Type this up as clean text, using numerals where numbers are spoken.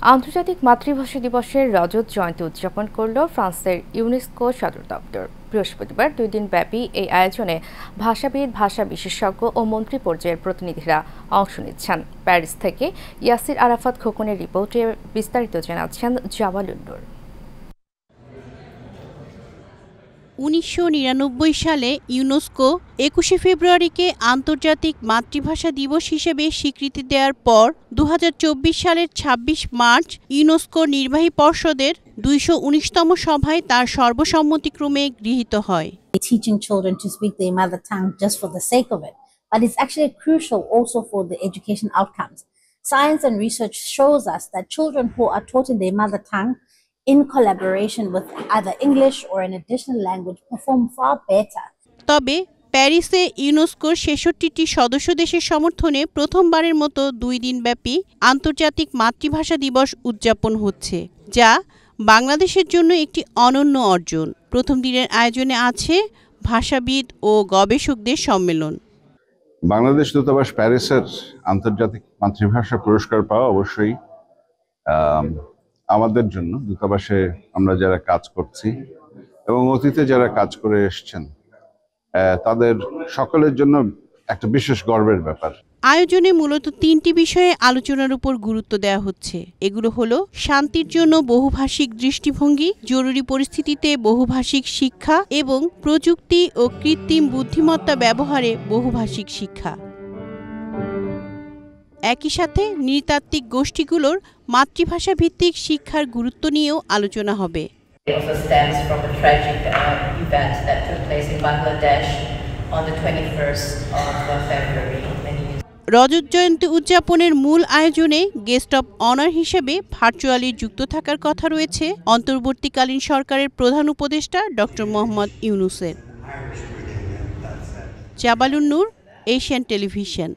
আন্তর্জাতিক মাতৃভাষা দিবসের রজত জয়ন্তী উদযাপন করল ফ্রান্সের ইউনেস্কো সদর দপ্তর। বৃহস্পতিবার 2 দিন ব্যাপী এই আয়োজনে ভাষাবিদ, ভাষা বিশেষজ্ঞ ও মন্ত্রী পর্যায়ের প্রতিনিধিরা অংশ নিচ্ছেন। প্যারিস থেকে ইয়াসির আরাফাত খোকনের রিপোর্টে বিস্তারিত জানাচ্ছেন জাওয়ালুন নূর। 1999 সালে ইউনেস্কো 21শে ফেব্রুয়ারিকে আন্তর্জাতিক মাতৃভাষা দিবস হিসেবে স্বীকৃতি দেওয়ার পর 2024 সালের 26 মার্চ ইউনেস্কোর নির্বাহী পর্ষদের 219তম সভায় তার সর্বসম্মতিক্রমে গৃহীত হয়। Teaching children to speak their mother tongue just for the sake of it, but it's actually crucial also for the education outcomes. Science and research shows us that children who are taught in their mother tongue in collaboration with either English or an additional language perform far better. তবে প্যারিসে ইউনেস্কোর 66টি সদস্য দেশের সমর্থনে প্রথমবারের মতো 2 দিন ব্যাপী আন্তর্জাতিক মাতৃভাষা দিবস উদযাপন হচ্ছে, যা বাংলাদেশের জন্য একটি অনন্য অর্জন। প্রথম দিনের আয়োজনে আছে ভাষাবিদ ও গবেষকদের সম্মেলন। বাংলাদেশ দূতাবাস প্যারিসের আন্তর্জাতিক মাতৃভাষা পুরস্কার পাওয়া অবশ্যই আমাদের জন্য, দূতাবাসে আমরা যারা কাজ করছি এবং অতীতে যারা কাজ করে এসছেন তাদের সকলের জন্য একটা বিশেষ গর্বের ব্যাপার। আয়োজনে মূলত 3টি বিষয়ে আলোচনার উপর গুরুত্ব দেওয়া হচ্ছে। এগুলো হলো শান্তির জন্য বহুভাষিক দৃষ্টিভঙ্গি, জরুরি পরিস্থিতিতে বহুভাষিক শিক্ষা এবং প্রযুক্তি ও কৃত্রিম বুদ্ধিমত্তা ব্যবহারে বহুভাষিক শিক্ষা। একই সাথে নৃতাত্ত্বিক গোষ্ঠীগুলোর মাতৃভাষা ভিত্তিক শিক্ষার গুরুত্ব নিয়েও আলোচনা হবে। রজত জয়ন্তী উদযাপনের মূল আয়োজনে গেস্ট অব অনার হিসেবে ভার্চুয়ালি যুক্ত থাকার কথা রয়েছে অন্তর্বর্তীকালীন সরকারের প্রধান উপদেষ্টা ডক্টর মোহাম্মদ ইউনূসের। জাওয়ালুন নূর, এশিয়ান টেলিভিশন।